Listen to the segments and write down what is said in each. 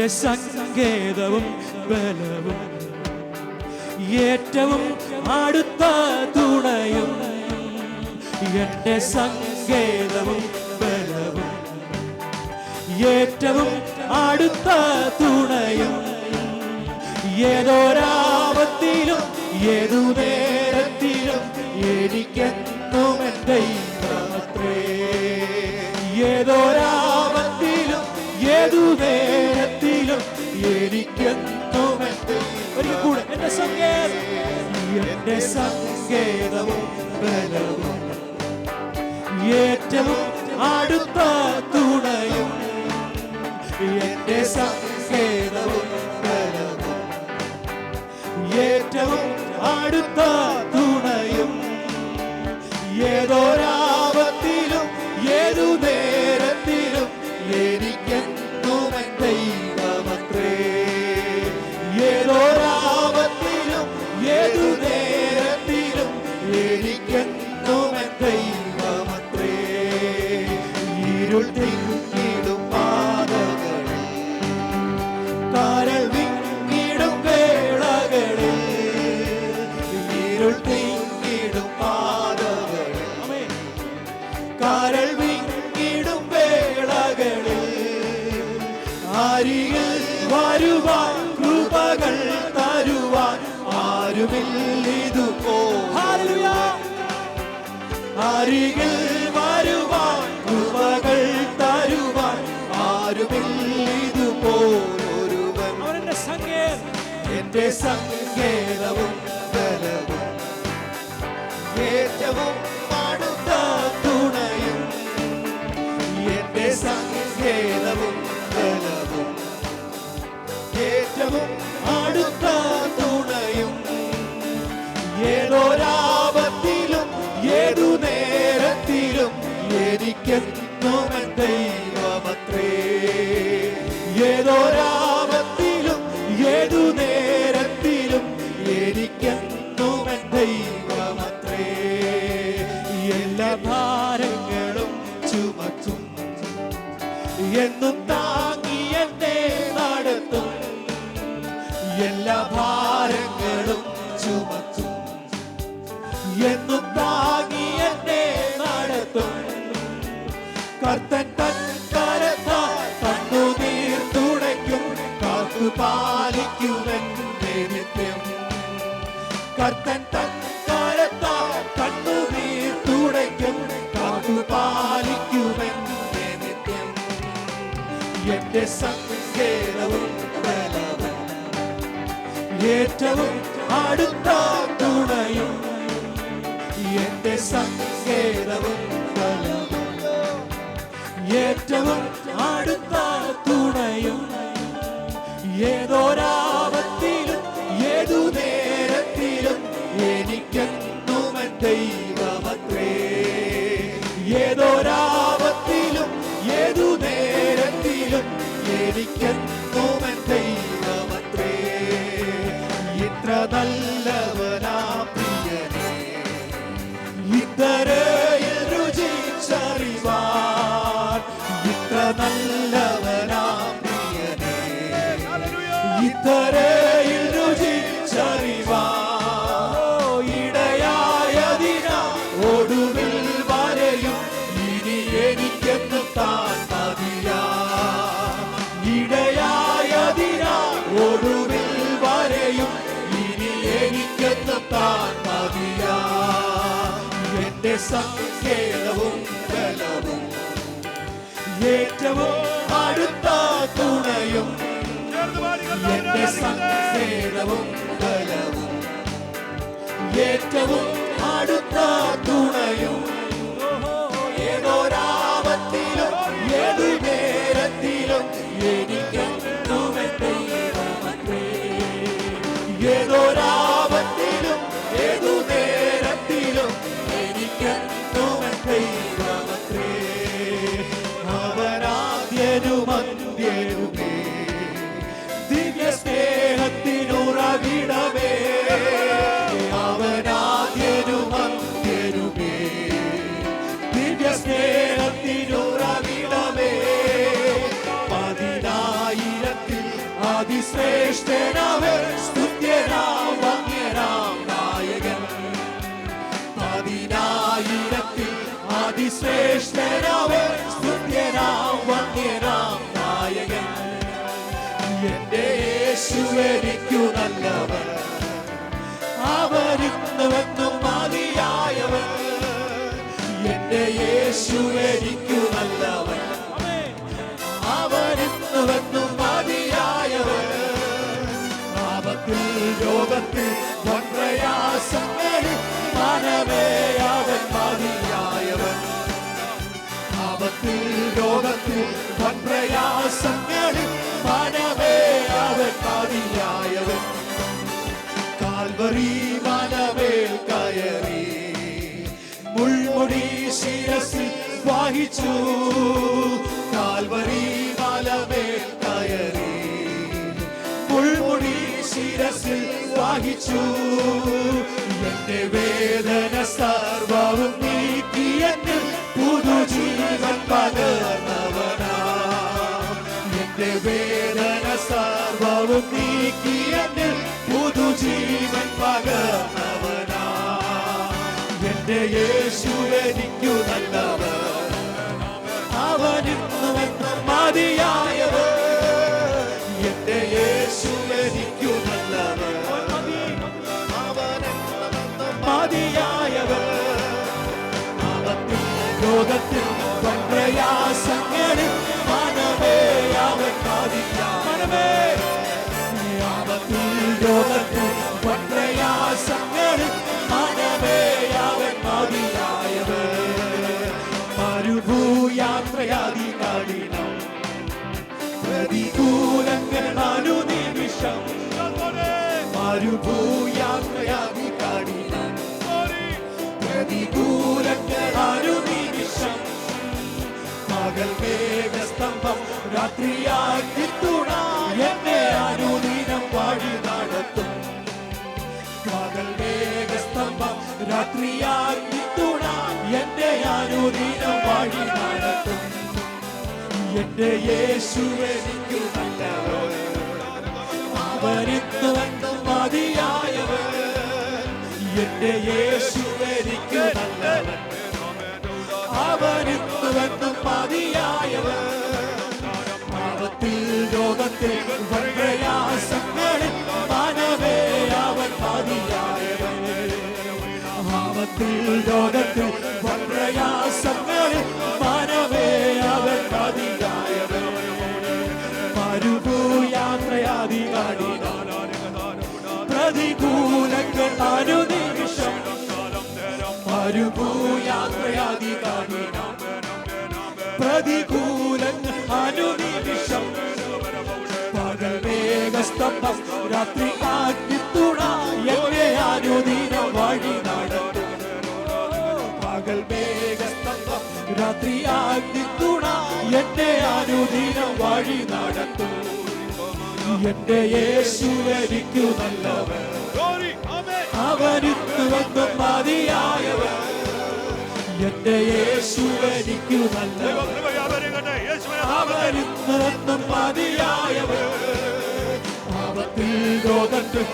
എന്റെ സങ്കേതവും ബലവും ഏറ്റവും അടുത്ത തുണയും, എന്റെ സങ്കേതവും ബലവും ഏറ്റവും അടുത്ത തുണയും, ഏതൊരാപത്തിലും ഏതു നേരത്തിലും എനിക്കെന്നും എന്റെ ദൈവമത്രേ. ഏതൊരാപത്തിലും ഏതു നേരത്തിലും എനിക്കെന്നും എന്റെ കൂടെ എന്റെ സങ്കേതവും ബലവും ഏറ്റവും അടുത്ത തുണയും, എന്റെ സങ്കേതവും ബലവും ഏറ്റവും അടുത്ത തുണയും, ഏതൊരാപത്തിലും ഏതു നേരത്തിലും എനിക്കെന്നും എന്റെ ദൈവമത്രേ. ഏതൊരാപത്തിലും ഏതു നേരത്തിലും എനിക്കെന്നും എന്റെ ദൈവമത്രേ. ഇരുൾ തിങ്ങിടും പാതകളിൽ, കാരൽ വിങ്ങിടും വേളകളിൽ, ഇരുൾ തിങ്ങിടും പാതകളിൽ, കാരൽ വിങ്ങിടും വേളകളിൽ അരികിൽ വരുവാൻ കൃപകൾ തരുവാൻ ആരുമില്ലിതുപോലെ. അരികിൽ വരുവാൻ കൃപകൾ തരുവാൻ ആരുമില്ലിതുപോലൊരുവൻ. എന്റെ സങ്കേതവും ബലവും ഏറ്റവും അടുത്ത തുണയും, എന്റെ സങ്കേതവും ബലവും ഏറ്റവും അടുത്ത തുണയും, ഏതൊരാപത്തിലും ഏതു നേരത്തിലും എനിക്കെന്നും എന്റെ ദൈവമത്രേ. ഏതൊരാപത്തിലും ഏതു നേരത്തിലും എനിക്കെന്നും എന്റെ ദൈവമത്രേ. എല്ലാ ഭാരങ്ങളും ചുമക്കും, എന്നും താങ്ങി എന്നെ നടത്തും. എല്ലാ ഭാരങ്ങളും ചുമക്കും, എന്നും താങ്ങി എന്നെ നടത്തും. കർത്തൻ തൻ കരത്താൽ കണ്ണുനീർ തുടയ്ക്കും, കാത്തു പാലിക്കുമെന്റെ നിത്യം. കർത്തൻ തൻ കരത്താൽ കണ്ണുനീർ തുടയ്ക്കും, കാത്തു പാലിക്കുമെന്റെ നിത്യം. എന്റെ സങ്കേതവും ബലവും ഏറ്റവും അടുത്ത തുണയും, എന്റെ സങ്കേതവും ബലവും ഏറ്റവും അടുത്ത തുണയും, ഏതൊരാപത്തിലും ഏതു നേരത്തിലും എനിക്കെന്നും എന്റെ ദൈവമത്രേ. ഏതൊരാപത്തിലും ഏതു നേരത്തിലും എനിക്കെന്നും എന്റെ ദൈവമത്രേ. ഇത്ര നല്ലവനാ പ്രിയനേ, ഇത്രയിൽ രുചിച്ചറിവാൻ. ഇത്ര നല്ലവനാ പ്രിയനേ, ഇത്രയിൽ രുചിച്ചറിവാൻ. ഇടയായതിനാ ഒടുവിൽ വരെയും ഇനി എനിക്കെന്ന് താൻ മതിയാ. ഇടയായതിനാ ഒടുവിൽ വരെയും ഇനി എനിക്കെന്ന് താൻ മതിയാ. എന്റെ സങ്കേതവും ബലവും ഏറ്റവും അടുത്ത തുണയും, എന്റെ സങ്കേതവും ബലവും ഏറ്റവും അടുത്ത തുണയും, ഏതൊരാപത്തിലും ഏതു നേരത്തിലും എനിക്കെന്നും എന്റെ ദൈവമത്രേ. ഏതൊരാപത്തിലും ഏതു നേരത്തിലും എനിക്കെന്നും എന്റെ ദൈവമത്രേ. അവനാദ്യനും അന്ത്യനുമേ, ദിവ്യ സ്നേഹത്തിനുറവിടമേ. അവനാദ്യനും അന്ത്യനുമേ, ദിവ്യ സ്നേഹത്തിനുറവിടമേ. 10,000 അതിശ്രേഷ്ഠനാവൻ സ്തുത്യനാം വന്യനാം നായകൻ. പതിനായിരത്തിൽ അതിശ്രേഷ്ഠനാവൻ സ്തുത്യനാം വന്യനാം നായകൻ. എന്റെ യേശു എനിക്കു നല്ലവൻ, അവനിന്നുവെന്നും മതിയായവൻ. എന്റെ യേശു എനിക്കു നല്ലവൻ, അവനിന്നുവെന്നും മതിയായവൻ. പാപത്തിൽ രോഗത്തിൽ പ്രയാസങ്ങളിൽ മനമേ അവൻ മതിയായവൻ. പാപത്തിൽ രോഗത്തിൽ പ്രയാസങ്ങളിൽ മനമേ അവൻ മതിയായവൻ. കാൽവരി മലമേൽ കയറി മുൾമുടി ശിരസിൽ വഹിച്ചു. കാൽവരി മലമേൽ കയറി മുൾമുടി ശിരസിൽ വഹിച്ചു. എന്റെ വേദന സർവവും നീക്കി എന്നിൽ പുതുജീവൻ പകർന്നവനാ. എന്റെ വേദന സർവവും നീക്കി എന്നിൽ പുതുജീവൻ പകർന്നവനാ. എന്റെ യേശു എനിക്കു നല്ലവൻ, അവനിന്നുവെന്നും മതിയായവൻ. എന്റെ യേശു എനിക്കു നല്ലവൻ, അവനെന്നും മതിയായവൻ. പാപത്തിൽ രോഗത്തിൽ പ്രയാസങ്ങളിൽ മനമേ അവൻ മതിയായവൻ. പാപത്തിൽ രോഗത്തിൽ പ്രയാസങ്ങളിൽ മനമേ അവൻ മതിയായവൻ. മരുഭൂയാത്രയാതി കഠിനം, പ്രതികൂലങ്ങൾ അനുനിമിഷം. മരുഭൂയാത്രയാതി കഠിനം, പ്രതികൂലങ്ങൾ അനുനിമിഷം. പകൽ മേഘസ്തംഭം രാത്രിയാക്കി തുണ എന്നെ അനുദിനം വഴി നടത്തും. പകൽ മേഘസ്തംഭം രാത്രിയാക്കി തുണ എന്നെ അനുദിനം വഴി നടത്തും. എന്റെ യേശു എനിക്കു നല്ലവൻ, അവനിന്നുവെന്നും മതിയായവൻ. എന്റെ യേശു എനിക്കു നല്ലവൻ, അവനിന്നുവെന്നും മതിയായവൻ. പാപത്തിൽ രോഗത്തിൽ പ്രയാസങ്ങളിൽ മനമേ അവൻ മതിയായവൻ. പാപത്തിൽ രോഗത്തിൽ പ്രയാസങ്ങളിൽ മനമേ അവൻ മതിയായവൻ. മരുഭൂയാത്രയാതി കഠിനം, പ്രതികൂലങ്ങൾ അനുനിമിഷം. മരുഭൂയാത്രയാതി കഠിനം, പ്രതികൂലങ്ങൾ അനുനിമിഷം. പകൽ മേഘസ്തംഭം രാത്രി അഗ്നിത്തുണ എന്നെ അനുദിനം വഴി നടത്തും. പകൽ മേഘസ്തംഭം രാത്രി അഗ്നിത്തുണ എന്നെ അനുദിനം വഴി നടത്തും. എന്റെ യേശു എനിക്കു നല്ലവൻ, അവനിന്നുവെന്നും മതിയായവൻ. എന്റെ യേശു എനിക്കു നല്ലവൻ, അവനിന്നുവെന്നും മതിയായവൻ. പാപത്തിൽ രോഗത്തിൽ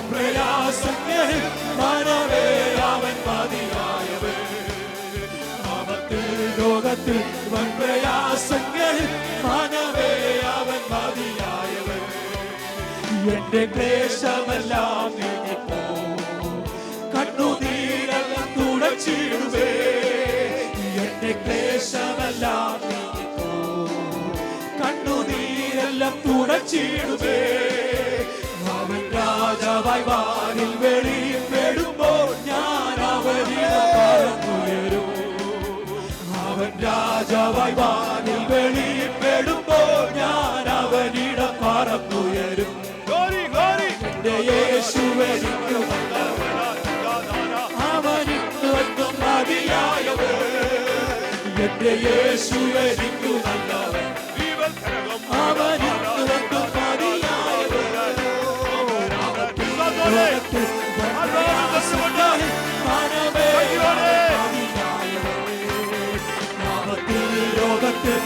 പ്രയാസങ്ങളിൽ മനമേ അവൻ മതിയായവൻ. പാപത്തിൽ രോഗത്തിൽ പ്രയാസങ്ങളിൽ മനമേ അവൻ മതിയായവൻ. എന്റെ ക്ലേശമെല്ലാം നീങ്ങിപ്പോ, കണ്ണുനീരെല്ലാം തുടച്ചിടുവേ. എന്റെ ക്ലേശമെല്ലാം നീങ്ങിപ്പോ, കണ്ണുനീരെല്ലാം തുടച്ചിടുവേ. അവൻ രാജാവായി വാനിൽ വെളിപ്പെടുമ്പോൾ ഞാൻ അവനിൽ പറന്നുയരും. അവൻ രാജാവായി വാനിൽ വെളിപ്പെടുമ്പോൾ ഞാൻ അവനിടം പറന്നുയരും. എന്റെ യേശു എനിക്കു നല്ലവൻ, അവനിന്നുവെന്നും മതിയായവൻ. എന്റെ യേശു എനിക്കു നല്ലവൻ, അവനിന്നുവെന്നും മതിയായവൻ. ലോകത്തിൽ